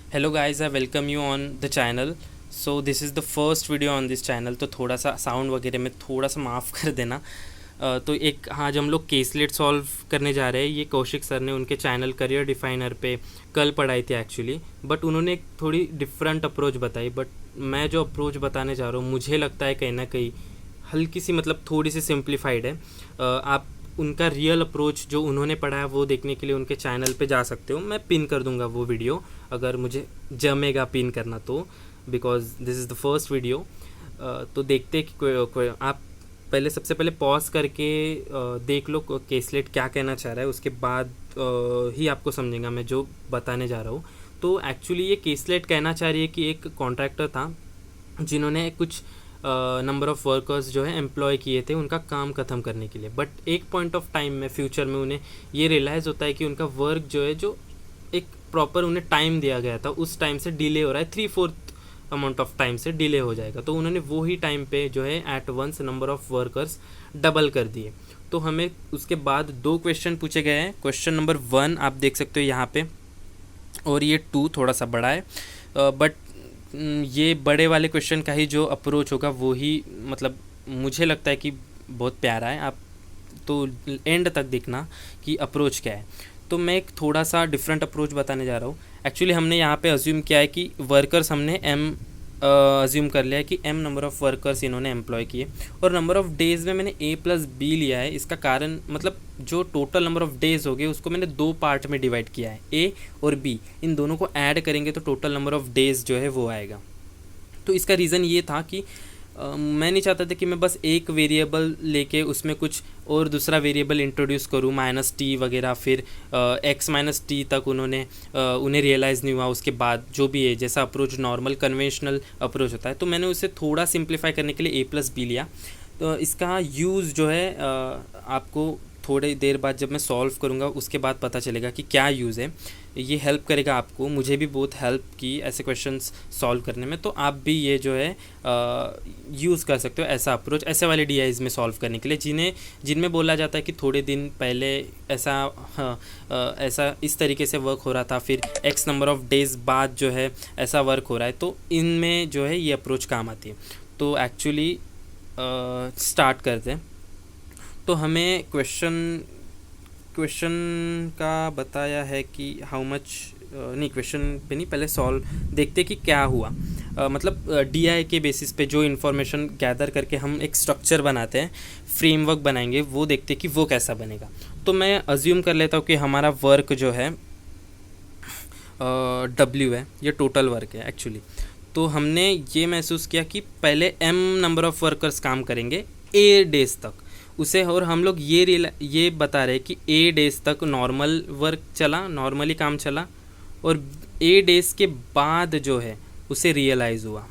Hello guys, I welcome you on the channel. So this is the first video on this channel, तो थोड़ा सा sound वगैरह में थोड़ा सा माफ़ कर देना। तो एक आज हम लोग केसलेट सॉल्व करने जा रहे हैं। ये कौशिक सर ने उनके चैनल करियर डिफाइनर पे कल पढ़ाई थी एक्चुअली, बट उन्होंने एक थोड़ी डिफरेंट अप्रोच बताई। बट मैं जो अप्रोच बताने जा रहा हूँ मुझे लगता है कहीं ना कहीं हल्की सी मतलब थोड़ी सी सिंप्लीफाइड है। आप उनका रियल अप्रोच जो उन्होंने पढ़ा है वो देखने के लिए उनके चैनल पे जा सकते हो। मैं पिन कर दूंगा वो वीडियो अगर मुझे जमेगा पिन करना तो, because this is the first video. तो देखते कि आप पहले सबसे पहले पॉज करके देख लो केसलेट क्या कहना चाह रहा है, उसके बाद ही आपको समझेगा मैं जो बताने जा रहा हूँ। तो एक्चुअली ये केसलेट कहना चाह रही है कि एक कॉन्ट्रैक्टर था जिन्होंने कुछ नंबर ऑफ़ वर्कर्स जो है एम्प्लॉय किए थे उनका काम ख़त्म करने के लिए। बट एक पॉइंट ऑफ टाइम में फ्यूचर में उन्हें ये रियलाइज़ होता है कि उनका वर्क जो है जो एक प्रॉपर उन्हें टाइम दिया गया था उस टाइम से डिले हो रहा है, 3/4 अमाउंट ऑफ टाइम से डिले हो जाएगा। तो उन्होंने वो ही टाइम पे जो है at once number of workers double कर दिए। तो हमें उसके बाद दो क्वेश्चन पूछे गए हैं। क्वेश्चन नंबर 1 आप देख सकते हो यहाँ पे, और ये 2 थोड़ा सा बड़ा है, बट ये बड़े वाले क्वेश्चन का ही जो अप्रोच होगा वो ही मतलब मुझे लगता है कि बहुत प्यारा है। आप तो एंड तक देखना कि अप्रोच क्या है। तो मैं एक थोड़ा सा डिफरेंट अप्रोच बताने जा रहा हूँ। एक्चुअली हमने यहाँ पे अज्यूम किया है कि वर्कर्स हमने एम अज्यूम कर लिया है कि एम नंबर ऑफ़ वर्कर्स इन्होंने एम्प्लॉय किए, और नंबर ऑफ़ डेज़ में मैंने A+B लिया है। इसका कारण मतलब जो टोटल नंबर ऑफ़ डेज़ हो गए उसको मैंने दो पार्ट में डिवाइड किया है, A और B। इन दोनों को ऐड करेंगे तो टोटल नंबर ऑफ़ डेज़ जो है वो आएगा। तो इसका रीज़न ये था कि मैं नहीं चाहता था कि मैं बस एक वेरिएबल लेके उसमें कुछ और दूसरा वेरिएबल इंट्रोड्यूस करूँ -t वगैरह, फिर x-t तक उन्हें रियलाइज़ नहीं हुआ उसके बाद जो भी है जैसा अप्रोच नॉर्मल कन्वेंशनल अप्रोच होता है। तो मैंने उसे थोड़ा सिंप्लीफाई करने के लिए A+B लिया। तो इसका यूज़ जो है आपको थोड़ी देर बाद जब मैं सॉल्व करूँगा उसके बाद पता चलेगा कि क्या यूज़ है। ये हेल्प करेगा आपको, मुझे भी बहुत हेल्प की ऐसे क्वेश्चंस सॉल्व करने में। तो आप भी ये जो है यूज़ कर सकते हो ऐसा अप्रोच ऐसे वाले डीआईज में सॉल्व करने के लिए जिनमें बोला जाता है कि थोड़े दिन पहले ऐसा ऐसा इस तरीके से वर्क हो रहा था, फिर एक्स नंबर ऑफ़ डेज़ बाद जो है ऐसा वर्क हो रहा है। तो इनमें जो है ये अप्रोच काम आती है। तो एक्चुअली स्टार्ट करते हैं। तो हमें क्वेश्चन का बताया है कि हाउ मच, नहीं क्वेश्चन पे नहीं, पहले सॉल्व देखते कि क्या हुआ। मतलब डीआई के बेसिस पे जो इन्फॉर्मेशन गैदर करके हम एक स्ट्रक्चर बनाते हैं, फ्रेमवर्क बनाएंगे, वो देखते कि वो कैसा बनेगा। तो मैं अज्यूम कर लेता हूँ कि हमारा वर्क जो है W है, ये टोटल वर्क है एक्चुअली। तो हमने ये महसूस किया कि पहले M नंबर ऑफ़ वर्कर्स काम करेंगे A डेज़ तक उसे, और हम लोग ये बता रहे कि A डेज़ तक नॉर्मल वर्क चला, नॉर्मली काम चला, और A डेज़ के बाद जो है उसे रियलाइज़ हुआ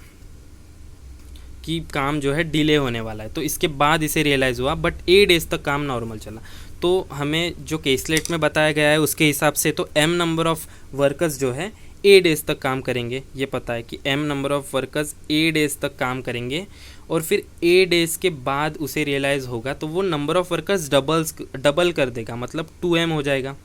कि काम जो है डिले होने वाला है। तो इसके बाद इसे रियलाइज़ हुआ, बट A डेज़ तक काम नॉर्मल चला। तो हमें जो केसलेट में बताया गया है उसके हिसाब से तो M नंबर ऑफ़ वर्कर्स जो है A डेज़ तक काम करेंगे। ये पता है कि M number of workers A days तक काम करेंगे, और फिर A डेज़ के बाद उसे रियलाइज़ होगा तो वो नंबर ऑफ़ वर्कर्स डबल कर देगा, मतलब 2M हो जाएगा।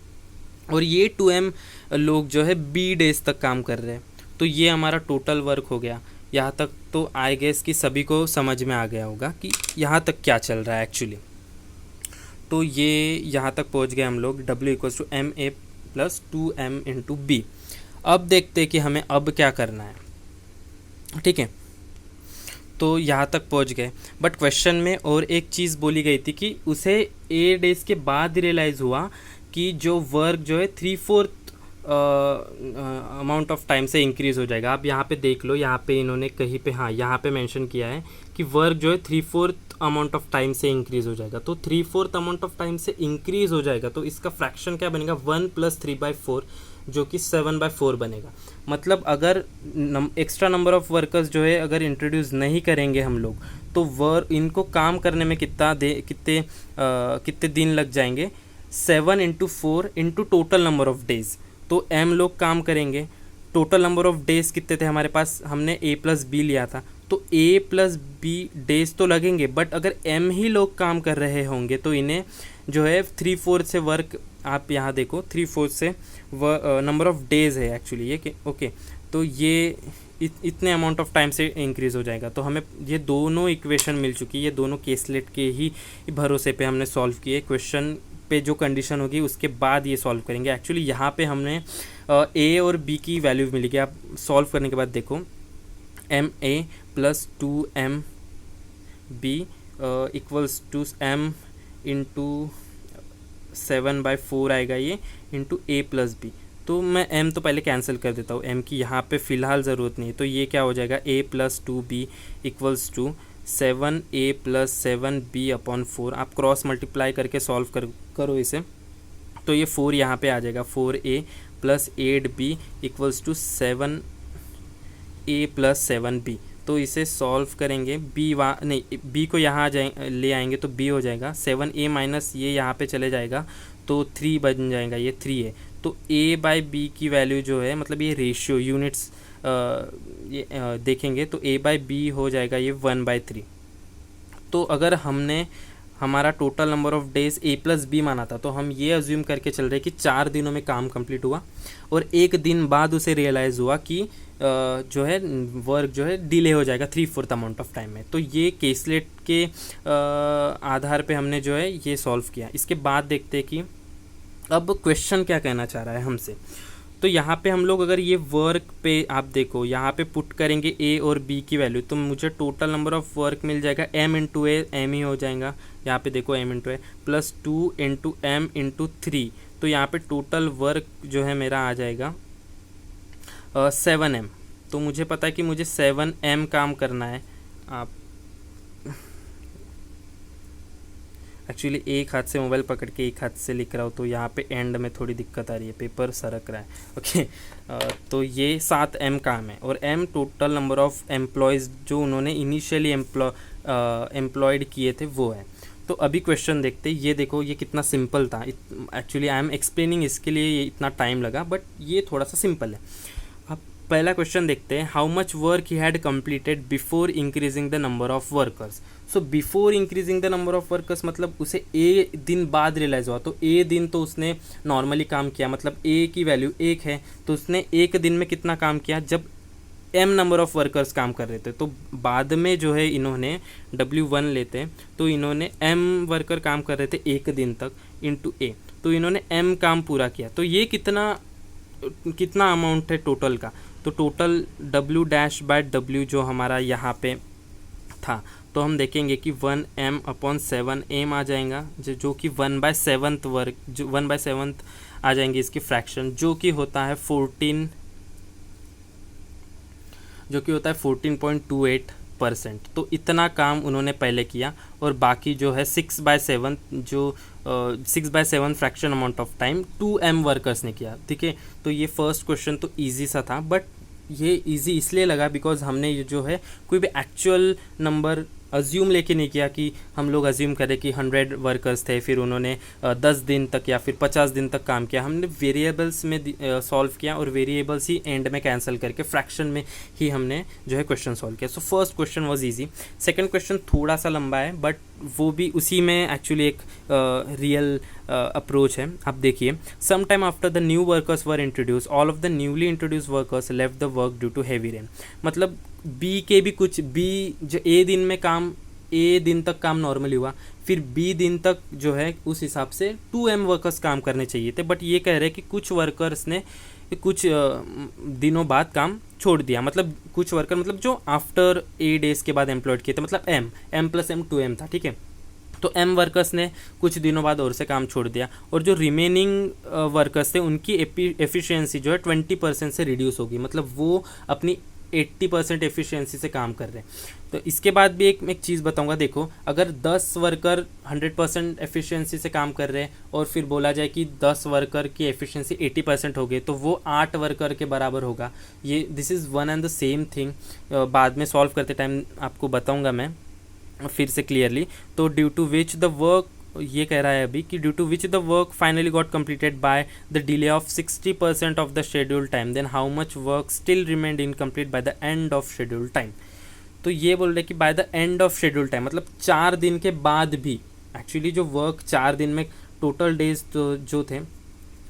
और ये 2M लोग जो है B डेज़ तक काम कर रहे हैं। तो ये हमारा टोटल वर्क हो गया। यहाँ तक तो आई गेस कि सभी को समझ में आ गया होगा कि यहाँ तक क्या चल रहा है एक्चुअली। तो ये यहाँ तक पहुँच गए हम लोग, W = MA + 2M × B। अब देखते हैं कि हमें अब क्या करना है, ठीक है। तो यहाँ तक पहुँच गए, बट क्वेश्चन में और एक चीज़ बोली गई थी कि उसे A डेज़ के बाद रियलाइज़ हुआ कि जो वर्क जो है 3/4 अमाउंट ऑफ टाइम से इंक्रीज़ हो जाएगा। आप यहाँ पे देख लो, यहाँ पे इन्होंने कहीं पे, हाँ यहाँ पे मेंशन किया है कि वर्क जो है 3/4 अमाउंट ऑफ टाइम से इंक्रीज़ हो जाएगा। तो 3/4 अमाउंट ऑफ टाइम से इंक्रीज़ हो जाएगा तो इसका फ्रैक्शन क्या बनेगा, 1 + 3/4, जो कि 7/4 बनेगा। मतलब अगर एक्स्ट्रा नंबर ऑफ़ वर्कर्स जो है अगर इंट्रोड्यूस नहीं करेंगे हम लोग तो इनको काम करने में कितने दिन लग जाएंगे, 7 × 4 × टोटल नंबर ऑफ़ डेज़। तो M लोग काम करेंगे, टोटल नंबर ऑफ़ डेज़ कितने थे हमारे पास, हमने A+B लिया था, तो A+B डेज़ तो लगेंगे, बट अगर M ही लोग काम कर रहे होंगे तो इन्हें जो है 3/4 से वर्क, आप यहाँ देखो 3/4 से नंबर ऑफ डेज है एक्चुअली ये ओके। तो ये इतने अमाउंट ऑफ टाइम से इंक्रीज़ हो जाएगा। तो हमें ये दोनों इक्वेशन मिल चुकी है, ये दोनों केसलेट के ही भरोसे पे हमने सॉल्व किए। क्वेश्चन पे जो कंडीशन होगी उसके बाद ये सॉल्व करेंगे। एक्चुअली यहाँ पे हमने ए और बी की वैल्यू मिलेगी। आप सॉल्व करने के बाद देखो M A plus 2m B equals to m into 7/4 आएगा ये, इंटू a प्लस बी। तो मैं m तो पहले कैंसिल कर देता हूँ, m की यहाँ पे फ़िलहाल ज़रूरत नहीं है। तो ये क्या हो जाएगा, a plus 2b equals to 7a plus 7b/4। आप क्रॉस मल्टीप्लाई करके सॉल्व करो इसे, तो ये 4 यहाँ पे आ जाएगा। 4a plus 8b equals to 7a plus 7b। तो इसे सॉल्व करेंगे, b नहीं, b को यहाँ ले आएंगे तो b हो जाएगा। 7a माइनस ये यहाँ पे चले जाएगा तो 3 बन जाएगा, ये 3 है। तो a/b की वैल्यू जो है, मतलब ये रेशियो यूनिट्स देखेंगे तो a/b हो जाएगा ये 1/3। तो अगर हमने हमारा total number of days a plus B माना था, तो हम ये अज्यूम करके चल रहे कि 4 दिनों में काम कंप्लीट हुआ और 1 दिन बाद उसे रियलाइज़ हुआ कि जो है वर्क जो है डिले हो जाएगा 3/4 अमाउंट ऑफ टाइम में। तो ये केसलेट के आधार पे हमने जो है ये सॉल्व किया। इसके बाद देखते हैं कि अब क्वेश्चन क्या कहना चाह रहा है हमसे। तो यहाँ पे हम लोग अगर ये वर्क पे आप देखो, यहाँ पे पुट करेंगे a और b की वैल्यू, तो मुझे टोटल नंबर ऑफ़ वर्क मिल जाएगा m इंटू ए, m ही हो जाएगा। यहाँ पे देखो m इंटू ए प्लस 2 इंटू m इंटू 3। तो यहाँ पे टोटल वर्क जो है मेरा आ जाएगा 7m। तो मुझे पता है कि मुझे 7m काम करना है। आप एक्चुअली एक हाथ से मोबाइल पकड़ के एक हाथ से लिख रहा हूँ, तो यहाँ पे एंड में थोड़ी दिक्कत आ रही है, पेपर सरक रहा है। ओके, तो ये 7m काम है और m total number of employees जो उन्होंने इनिशियली एम्प्लॉयड किए थे वो है। तो अभी क्वेश्चन देखते हैं। ये देखो ये कितना सिंपल था। एक्चुअली आई एम एक्सप्लेनिंग, इसके लिए ये इतना टाइम लगा, बट ये थोड़ा सा सिंपल है। अब पहला क्वेश्चन देखते हैं, how much work he had completed before increasing the number of workers. So before increasing the number of workers मतलब उसे ए दिन बाद रियलाइज़ हुआ। तो ए दिन तो उसने नॉर्मली काम किया, मतलब ए की वैल्यू 1 है, तो उसने एक दिन में कितना काम किया, जब m नंबर ऑफ़ वर्कर्स काम कर रहे थे। तो बाद में जो है इन्होंने W1 लेते हैं, तो इन्होंने m वर्कर काम कर रहे थे एक दिन तक इंटू a, तो इन्होंने m काम पूरा किया। तो ये कितना अमाउंट है टोटल का। तो टोटल W'/W जो हमारा यहाँ पे था, तो हम देखेंगे कि 1m/7m आ जाएगा, जो कि 1/7 वर्क, जो 1/7 आ जाएंगे इसकी फ्रैक्शन, जो कि होता है 14.28%। तो इतना काम उन्होंने पहले किया और बाकी जो है 6/7 जो 6/7 fraction amount of time 2m workers ने किया। ठीक है, तो ये फर्स्ट क्वेश्चन तो ईजी सा था, बट ये इजी इसलिए लगा बिकॉज हमने ये जो है कोई भी एक्चुअल नंबर अज्यूम लेके नहीं किया कि हम लोग अज्यूम करें कि 100 वर्कर्स थे, फिर उन्होंने 10 दिन तक या फिर 50 दिन तक काम किया। हमने वेरिएबल्स में सॉल्व किया और वेरिएबल्स ही एंड में कैंसिल करके फ्रैक्शन में ही हमने जो है क्वेश्चन सॉल्व किया। So first question was easy. Second question थोड़ा सा लंबा है, बट वो भी उसी में एक्चुअली एक रियल अप्रोच है। आप देखिए, some time after the new workers were introduce, all of the newly introduce workers left the work due to heavy rain. मतलब बी के भी कुछ, बी जो ए दिन में काम, ए दिन तक काम नॉर्मली हुआ, फिर बी दिन तक जो है उस हिसाब से 2m वर्कर्स काम करने चाहिए थे, बट ये कह रहे हैं कि कुछ वर्कर्स ने कुछ दिनों बाद काम छोड़ दिया। मतलब कुछ वर्कर मतलब जो आफ्टर ए डेज़ के बाद एम्प्लॉयड किए थे, मतलब m + m 2m था। ठीक है, तो m वर्कर्स ने कुछ दिनों बाद और से काम छोड़ दिया और जो रिमेनिंग वर्कर्स थे उनकी एफिशिएंसी जो है 20% से रिड्यूस होगी। मतलब वो अपनी 80% एफिशिएंसी से काम कर रहे हैं। तो इसके बाद भी एक चीज़ बताऊंगा। देखो, अगर 10 वर्कर 100% एफिशिएंसी से काम कर रहे हैं और फिर बोला जाए कि 10 वर्कर की एफिशिएंसी 80% हो गई, तो वो 8 वर्कर के बराबर होगा। ये this is one and the same thing. बाद में सॉल्व करते टाइम आपको बताऊँगा मैं फिर से क्लियरली। तो due to which the work, ये कह रहा है अभी कि due to which the work finally got completed by the delay of 60% of the schedule time, then how much work still remained incomplete by the end of schedule time. तो ये बोल रहे कि by the end of schedule time मतलब 4 दिन के बाद भी एक्चुअली जो वर्क 4 दिन में टोटल डेज तो जो थे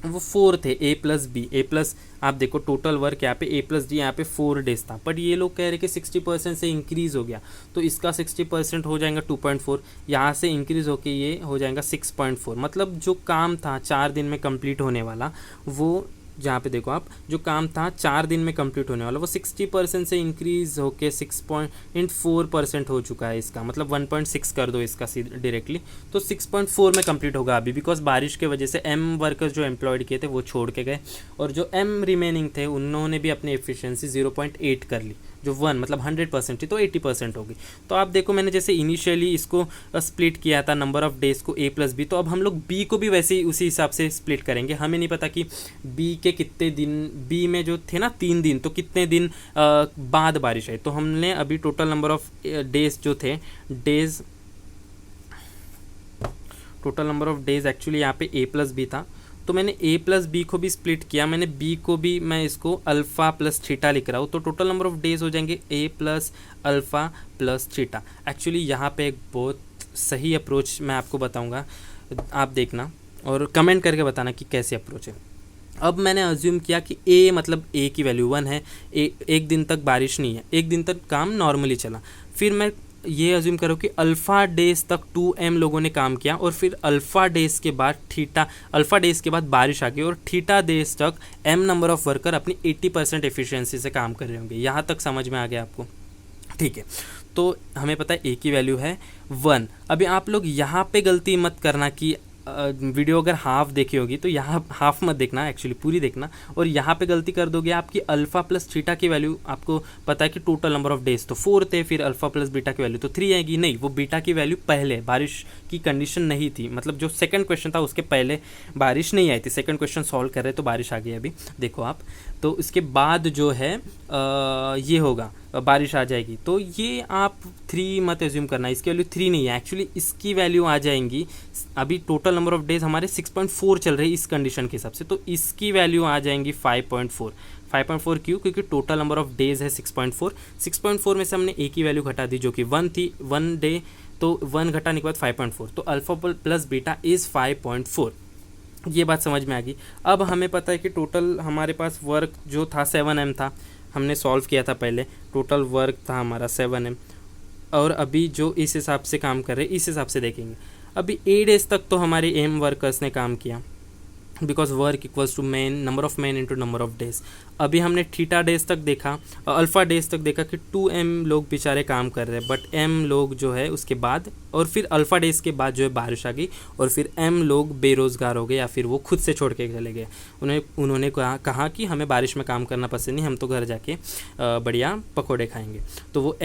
वो 4 थे, ए प्लस बी, ए प्लस, आप देखो टोटल वर्क यहाँ पे ए प्लस डी, यहाँ पे 4 डेज था, बट ये लोग कह रहे कि 60% से इंक्रीज़ हो गया, तो इसका 60% हो जाएगा 2.4, यहाँ से इंक्रीज़ होके ये हो जाएगा 6.4। मतलब जो काम था 4 दिन में कंप्लीट होने वाला, वो जहाँ पे देखो आप, जो काम था 4 दिन में कंप्लीट होने वाला, वो 60% से इंक्रीज़ होके 6.4% हो चुका है इसका, मतलब 1.6 कर दो इसका डायरेक्टली, तो 6.4 में कंप्लीट होगा अभी, बिकॉज बारिश के वजह से एम वर्कर्स जो एम्प्लॉयड किए थे वो छोड़ के गए, और जो एम रिमेनिंग थे उन्होंने भी अपनी एफिशिएंसी 0.8 कर ली, जो 1 मतलब 100% थी तो 80% होगी। तो आप देखो मैंने जैसे इनिशियली इसको स्प्लिट किया था नंबर ऑफ़ डेज़ को a प्लस बी, तो अब हम लोग b को भी वैसे ही उसी हिसाब से स्प्लिट करेंगे। हमें नहीं पता कि b के कितने दिन, b में जो थे ना 3 दिन, तो कितने दिन बाद बारिश आई, तो हमने अभी टोटल नंबर ऑफ़ डेज़ जो थे, days total number of days actually यहाँ पे a प्लस बी था, तो मैंने a प्लस बी को भी स्प्लिट किया, मैंने b को भी, मैं इसको अल्फ़ा प्लस थीटा लिख रहा हूँ, तो टोटल नंबर ऑफ़ डेज़ हो जाएंगे a plus alpha plus theta. Actually यहाँ पे एक बहुत सही अप्रोच मैं आपको बताऊँगा, आप देखना और कमेंट करके बताना कि कैसे अप्रोच है। अब मैंने अज्यूम किया कि a मतलब a की वैल्यू 1 है, एक दिन तक बारिश नहीं है, एक दिन तक काम नॉर्मली चला, फिर मैं ये अज्यूम करो कि अल्फ़ा डेज़ तक 2m लोगों ने काम किया, और फिर अल्फ़ा डेज़ के बाद अल्फ़ा डेज़ के बाद बारिश आ गई, और थीटा डेज़ तक m नंबर ऑफ़ वर्कर अपनी 80% एफिशिएंसी से काम कर रहे होंगे। यहाँ तक समझ में आ गया आपको? ठीक है, तो हमें पता है a की वैल्यू है 1। अभी आप लोग यहाँ पे गलती मत करना कि वीडियो अगर हाफ देखी होगी तो यहाँ हाफ मत देखना, एक्चुअली पूरी देखना, और यहाँ पे गलती कर दोगे आपकी अल्फ़ा प्लस थीटा की वैल्यू, आपको पता है कि टोटल नंबर ऑफ डेज तो 4 थे, फिर अल्फ़ा प्लस बीटा की वैल्यू तो 3 आएगी। नहीं, वो बीटा की वैल्यू पहले, बारिश की कंडीशन नहीं थी, मतलब जो सेकंड क्वेश्चन था उसके पहले बारिश नहीं आई थी, सेकंड क्वेश्चन सॉल्व कर रहे तो बारिश आ गई अभी देखो आप, तो इसके बाद जो है ये होगा, बारिश आ जाएगी, तो ये आप 3 मत एज्यूम करना, इसकी वैल्यू 3 नहीं है, एक्चुअली इसकी वैल्यू आ जाएंगी, अभी टोटल नंबर ऑफ डेज हमारे 6.4 चल रहे हैं इस कंडीशन के हिसाब से, तो इसकी वैल्यू आ जाएंगी 5.4। 5.4 क्यों? क्योंकि टोटल नंबर ऑफ डेज है 6.4, 6.4 में से हमने a की वैल्यू घटा दी जो कि 1 थी, 1 डे, तो 1 घटाने के बाद 5.4, तो अल्फ़ा प्लस बीटा इज़ 5.4। ये बात समझ में आ गई। अब हमें पता है कि टोटल हमारे पास वर्क जो था 7m था, हमने सॉल्व किया था पहले, टोटल वर्क था हमारा 7m, और अभी जो इस हिसाब से काम कर रहे हैं इस हिसाब से देखेंगे। अभी 8 डेज तक तो हमारे m वर्कर्स ने काम किया, because work equals to man, number of man into number of days. अभी हमने थीटा डेज तक देखा, अल्फ़ा डेज तक देखा कि 2m लोग बेचारे काम कर रहे हैं, बट m लोग जो है उसके बाद, और फिर अल्फ़ा डेज के बाद जो है बारिश आ गई, और फिर m लोग बेरोज़गार हो गए या फिर वो खुद से छोड़ के चले गए। उन्होंने कहा कि हमें बारिश में काम करना पसंद नहीं, हम तो घर जाके बढ़िया पकौड़े खाएंगे। तो वो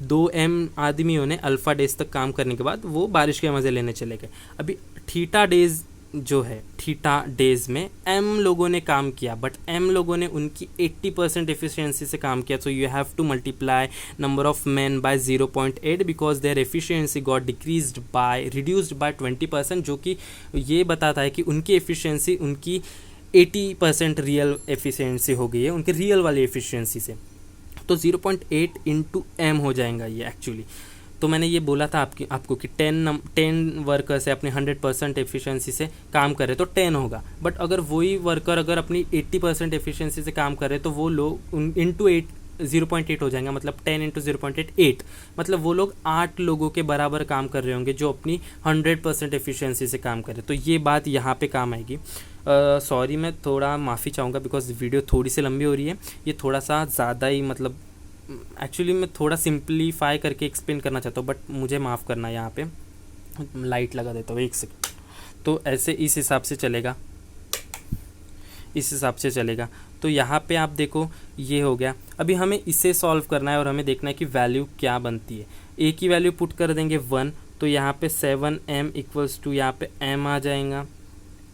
दो m आदमियों ने अल्फ़ा डेज तक काम करने के बाद वो बारिश के मज़े लेने चले गए। अभी थीटा डेज जो है, थीटा डेज में m लोगों ने काम किया, बट m लोगों ने उनकी 80% एफिशिएंसी से काम किया, so you have to multiply number of man by 0.8 because their efficiency got reduced by 20%, जो कि ये बताता है कि उनकी एफिशिएंसी उनकी 80% रियल एफिशिएंसी हो गई है, उनके रियल वाली एफिशिएंसी से, तो 0.8 इंटू m हो जाएगा ये एक्चुअली। तो मैंने ये बोला था आपको कि 10 वर्कर्स है अपने 100% एफिशिएंसी से काम कर रहे तो 10 होगा, बट अगर वही वर्कर अगर अपनी 80% एफिशिएंसी से काम कर रहे तो वो लोग इंटू 0.8 हो जाएगा, मतलब 10 इंटू 0.8 8, मतलब वो लोग 8 लोगों के बराबर काम कर रहे होंगे जो अपनी 100% एफिशिएंसी से काम कर रहे, तो ये बात यहाँ पे काम आएगी। सॉरी, मैं थोड़ा माफ़ी चाहूँगा बिकॉज वीडियो थोड़ी सी लंबी हो रही है, ये थोड़ा सा ज़्यादा ही, मतलब एक्चुअली मैं थोड़ा सिंप्लीफाई करके एक्सप्लेन करना चाहता हूँ, बट मुझे माफ़ करना, यहाँ पे लाइट लगा देता हूँ 1 सेकंड। तो ऐसे इस हिसाब से चलेगा, इस हिसाब से चलेगा। तो यहाँ पे आप देखो ये हो गया। अभी हमें इसे सॉल्व करना है और हमें देखना है कि वैल्यू क्या बनती है। a की वैल्यू पुट कर देंगे 1, तो यहाँ पे 7m इक्वल्स टू यहाँ पे m आ जाएगा,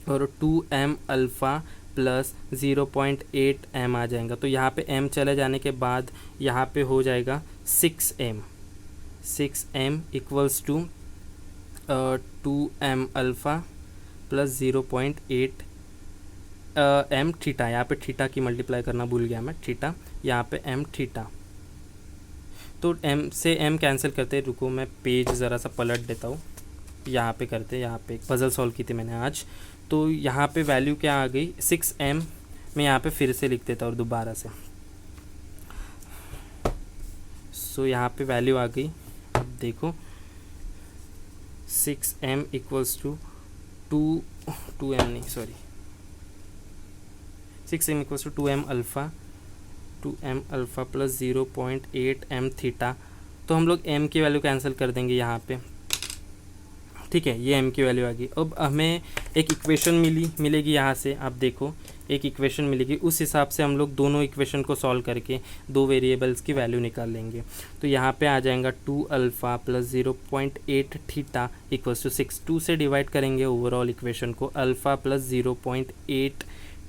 और 2m अल्फ़ा प्लस 0.8 m आ जाएगा, तो यहाँ पे m चले जाने के बाद यहाँ पे हो जाएगा 6m equals to 2m alpha plus 0.8 m theta, यहाँ पे थीटा की मल्टीप्लाई करना भूल गया मैं, थीटा, यहाँ पे m थीटा, तो m से m कैंसिल करते, रुको मैं पेज ज़रा सा पलट देता हूँ, यहाँ पे करते, यहाँ पे एक पज़ल सॉल्व की थी मैंने आज, तो यहाँ पे वैल्यू क्या आ गई 6m, मैं यहाँ पे फिर से लिख देता हूँ दोबारा से। सो यहाँ पे वैल्यू आ गई, अब देखो 6m इक्वल्स टू 2m नहीं sorry 6m equals to 2m alpha plus 0.8m theta. तो हम लोग m की वैल्यू कैंसिल कर देंगे यहाँ पे, ठीक है, ये m की वैल्यू आ गई। अब हमें एक इक्वेशन मिलेगी यहाँ से, आप देखो एक इक्वेशन मिलेगी, उस हिसाब से हम लोग दोनों इक्वेशन को सॉल्व करके दो वेरिएबल्स की वैल्यू निकाल लेंगे। तो यहाँ पे आ जाएगा 2 alpha plus 0.8 theta equals to 6। 2 से डिवाइड करेंगे ओवरऑल इक्वेशन को, alpha plus 0.8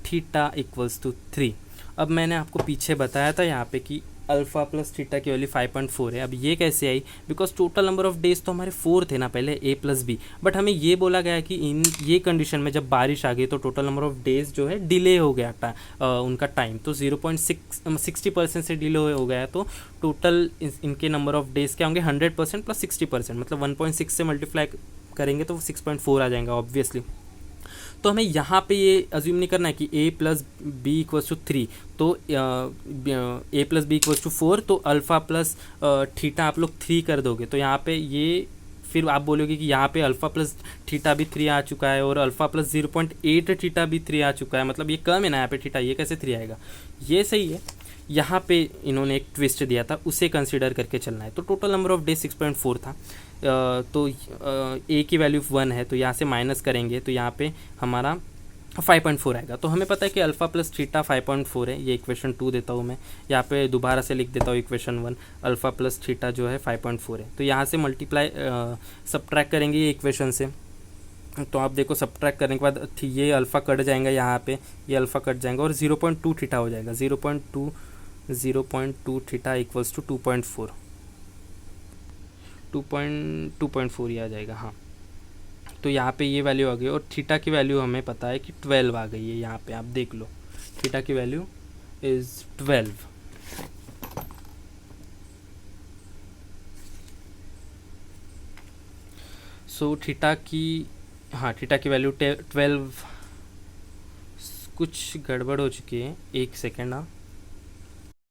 theta equals to 3। अब मैंने आपको पीछे बताया था यहाँ पे कि अल्फ़ा प्लस थीटा की वैल्यू 5.4 है। अब ये कैसे आई, because total number of days तो हमारे 4 थे ना पहले, a प्लस बी, बट हमें ये बोला गया कि इन ये कंडीशन में जब बारिश आ गई तो टोटल नंबर ऑफ डेज जो है डिले हो गया था उनका टाइम, तो 0.60% से डिले हो गया है। तो टोटल इनके नंबर ऑफ डेज क्या होंगे 100% प्लस 60%, मतलब 1.6 से मल्टीप्लाई करेंगे तो 6.4 आ जाएगा ऑब्वियसली। तो हमें यहाँ पे ये अज्यूम नहीं करना है कि a plus B equals to 3, तो a plus B equals to 4, तो अल्फ़ा प्लस थीटा आप लोग 3 कर दोगे, तो यहाँ पे ये फिर आप बोलोगे कि यहाँ पे अल्फ़ा प्लस थीटा भी 3 आ चुका है और अल्फ़ा प्लस 0.8 थीटा भी 3 आ चुका है, मतलब ये कम है ना यहाँ पे थीटा, ये कैसे 3 आएगा, ये सही है। यहाँ पे इन्होंने एक ट्विस्ट दिया था, उसे कंसिडर करके चलना है। तो टोटल नंबर ऑफ डे 6.4 था, तो a की वैल्यू 1 है, तो यहाँ से माइनस करेंगे तो यहाँ पे हमारा 5.4 आएगा। तो हमें पता है कि अल्फ़ा प्लस थीटा 5.4 है, ये इक्वेशन 2 देता हूँ मैं, यहाँ पे दोबारा से लिख देता हूँ इक्वेशन 1, अल्फ़ा प्लस थीटा जो है 5.4 है। तो यहाँ से मल्टीप्लाई सब्ट्रैक्ट करेंगे ये इक्वेशन से, तो आप देखो सब्ट्रैक्ट करने के बाद ये अल्फ़ा कट जाएगा, यहाँ पे ये अल्फ़ा कट जाएगा और 0.2 थीटा हो जाएगा, 0.2 थीटा इक्वल्स टू 2.4 2.4 ही आ जाएगा, हाँ। तो यहाँ पे ये वैल्यू आ गई और थीटा की वैल्यू हमें पता है कि 12 आ गई है, यहाँ पे आप देख लो थीटा की वैल्यू इज़ 12। सो थीटा की वैल्यू 12, कुछ गड़बड़ हो चुकी है, एक सेकेंड। हाँ,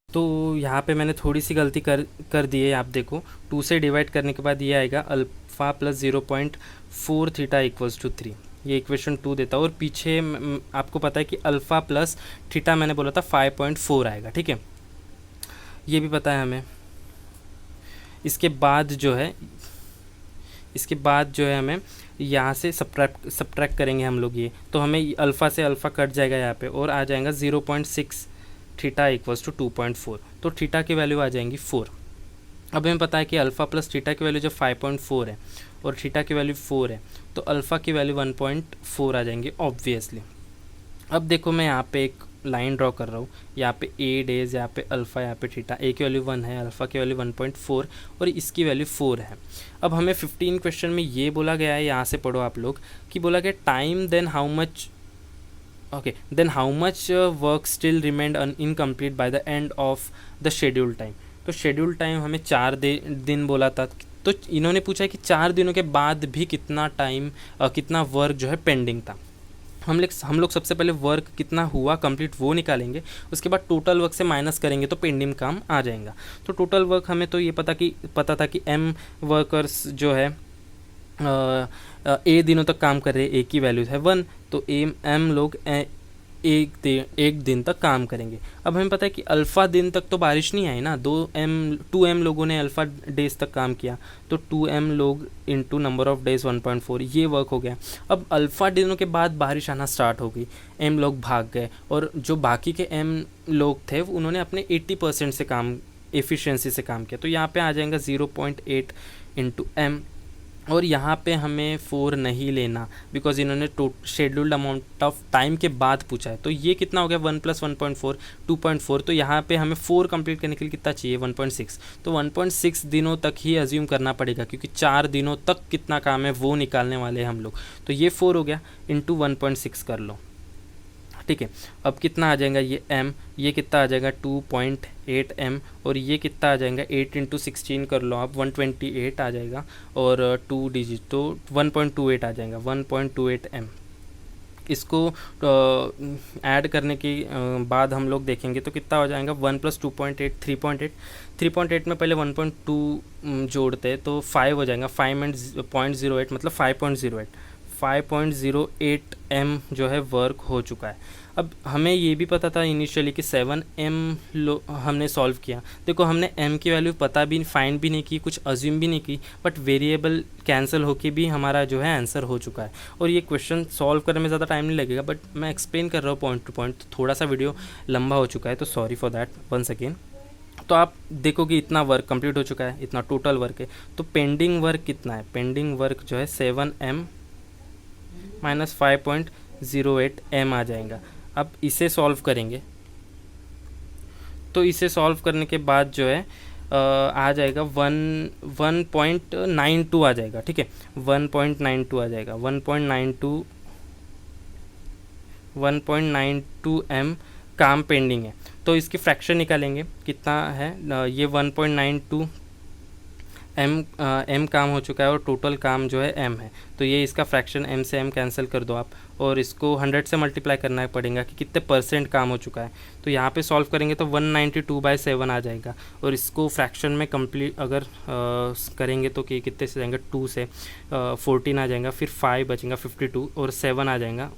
तो यहाँ पे मैंने थोड़ी सी गलती कर दी है, आप देखो 2 से डिवाइड करने के बाद ये आएगा alpha plus 0.4 theta equals to 3, ये इक्वेशन 2 देता है। और पीछे आपको पता है कि अल्फ़ा प्लस थीटा मैंने बोला था 5.4 आएगा, ठीक है, ये भी पता है हमें। इसके बाद जो है हमें यहाँ से सब्ट्रैक्ट करेंगे हम लोग ये, तो हमें अल्फ़ा से अल्फ़ा कट जाएगा यहाँ पे और आ जाएगा 0.6 थीटा इक्वल्स टू 2.4, तो थीटा की वैल्यू आ जाएंगी 4। अब हमें पता है कि अल्फ़ा प्लस थीटा की वैल्यू जब 5.4 है और थीटा की वैल्यू 4 है, तो अल्फ़ा की वैल्यू 1.4 आ जाएंगी ऑब्वियसली। अब देखो मैं यहाँ पे एक लाइन ड्रॉ कर रहा हूँ, यहाँ पे a डेज, यहाँ पे अल्फ़ा, यहाँ पे थीटा, a की वैल्यू 1 है, अल्फ़ा की वैल्यू 1.4 और इसकी वैल्यू 4 है। अब हमें 15 क्वेश्चन में ये बोला गया है, यहाँ से पढ़ो आप लोग, कि बोला गया time then how much work still remained incomplete by the end of the schedule time. तो शेड्यूल टाइम हमें 4 दिन बोला था, तो इन्होंने पूछा है कि 4 दिनों के बाद भी कितना वर्क जो है पेंडिंग था। हम लोग सबसे पहले वर्क कितना हुआ कंप्लीट वो निकालेंगे, उसके बाद टोटल वर्क से माइनस करेंगे तो पेंडिंग काम आ जाएगा। तो टोटल वर्क हमें तो ये पता था कि m वर्कर्स जो है a दिनों तक काम कर रहे हैं, a की वैल्यू है 1, तो m लोग एक दिन तक काम करेंगे। अब हमें पता है कि अल्फ़ा दिन तक तो बारिश नहीं आई ना, 2m लोगों ने अल्फ़ा डेज तक काम किया, तो 2m लोग इंटू नंबर ऑफ डेज 1.4, ये वर्क हो गया। अब अल्फ़ा दिनों के बाद बारिश आना स्टार्ट हो गई, m लोग भाग गए और जो बाकी के m लोग थे उन्होंने अपने 80% से काम, एफिशिएंसी से काम किया, तो यहाँ पे आ जाएगा 0.8 इंटू m। और यहाँ पे हमें 4 नहीं लेना, बिकॉज इन्होंने शेड्यूल्ड अमाउंट ऑफ टाइम के बाद पूछा है। तो ये कितना हो गया 1 + 1.4 2.4, तो यहाँ पे हमें 4 कंप्लीट करने के लिए कितना चाहिए 1.6, तो 1.6 दिनों तक ही अज्यूम करना पड़ेगा, क्योंकि 4 दिनों तक कितना काम है वो निकालने वाले हैं हम लोग। तो ये 4 हो गया, इंटू 1.6 कर लो, ठीक है। अब कितना आ जाएगा ये m, ये कितना आ जाएगा 2.8 m, और ये कितना आ जाएगा 8 × 16 कर लो आप, 128 आ जाएगा, और 2 डिजिट तो 1.28 आ जाएगा, 1.28 m, इसको ऐड करने के बाद हम लोग देखेंगे तो कितना हो जाएगा 1 + 2.8 3.8 3.8 में पहले 1.2 जोड़ते हैं तो 5 हो जाएगा, 5 एंड 0.08 मतलब 5.08 m जो है वर्क हो चुका है। अब हमें ये भी पता था इनिशियली कि 7 m हमने सॉल्व किया। देखो हमने m की वैल्यू पता भी फाइंड भी नहीं की, कुछ अज्यूम भी नहीं की, बट वेरिएबल कैंसिल होके भी हमारा जो है आंसर हो चुका है। और ये क्वेश्चन सॉल्व करने में ज़्यादा टाइम नहीं लगेगा, बट मैं एक्सप्लेन कर रहा हूँ पॉइंट टू पॉइंट, तो थोड़ा सा वीडियो लंबा हो चुका है, तो sorry for that once again. तो आप देखो कि इतना वर्क कंप्लीट हो चुका है, इतना टोटल वर्क है। तो पेंडिंग वर्क कितना है? पेंडिंग वर्क जो है 7m - 5.08 m आ जाएगा। अब इसे सॉल्व करेंगे तो इसे सॉल्व करने के बाद जो है आ जाएगा 1.92 आ जाएगा, ठीक है, 1.92 आ जाएगा, 1.92 m काम पेंडिंग है। तो इसकी फ्रैक्शन निकालेंगे, कितना है ये 1.92 m काम हो चुका है और टोटल काम जो है m है, तो ये इसका फ्रैक्शन m से m कैंसिल कर दो आप, और इसको 100 से मल्टीप्लाई करना पड़ेगा कि कितने % काम हो चुका है। तो यहाँ पे सॉल्व करेंगे तो 192/7 आ जाएगा, और इसको फ्रैक्शन में कंप्लीट अगर करेंगे तो कि कितने से जाएंगे, 2 से 14 आ जाएगा, फिर 5 बचेगा 52 और 7 आ जाएगा,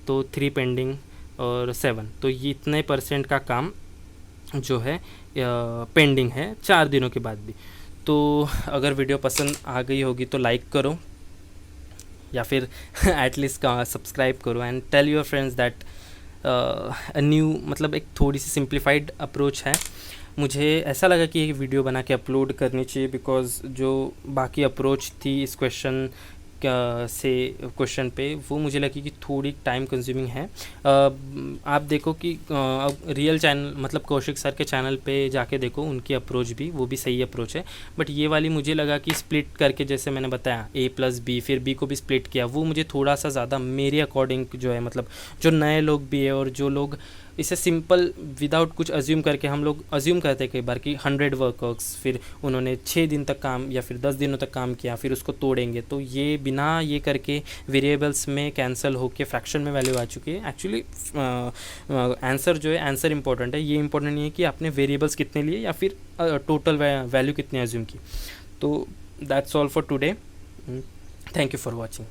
तो 3 पेंडिंग और 7, तो ये इतने % का काम जो है पेंडिंग है 4 दिनों के बाद भी। तो अगर वीडियो पसंद आ गई होगी तो लाइक करो या फिर एटलीस्ट सब्सक्राइब करो, and tell your friends that a new मतलब एक थोड़ी सी सिंप्लीफाइड अप्रोच है। मुझे ऐसा लगा कि ये वीडियो बना के अपलोड करनी चाहिए, बिकॉज़ जो बाकी अप्रोच थी इस क्वेश्चन पे वो मुझे लगी कि थोड़ी टाइम कंज्यूमिंग है। आप देखो कि रियल चैनल मतलब कौशिक सर के चैनल पे जाके देखो, उनकी अप्रोच भी वो भी सही अप्रोच है, बट ये वाली मुझे लगा कि स्प्लिट करके, जैसे मैंने बताया A + B फिर B को भी स्प्लिट किया, वो मुझे थोड़ा सा ज़्यादा मेरे अकॉर्डिंग जो है, मतलब जो नए लोग भी है और जो लोग इसे सिंपल विदाउट कुछ अज्यूम करके, हम लोग अज्यूम करते हैं कई बार कि 100 वर्कर्स, फिर उन्होंने 6 दिन तक काम या फिर 10 दिनों तक काम किया, फिर उसको तोड़ेंगे, तो ये बिना ये करके वेरिएबल्स में कैंसिल होके फ्रैक्शन में वैल्यू आ चुकी है। एक्चुअली आंसर जो है, आंसर इंपॉर्टेंट है, ये इंपॉर्टेंट नहीं है कि आपने वेरिएबल्स कितने लिए या फिर टोटल वैल्यू कितने अज्यूम की। तो that's all for today, thank you for watching.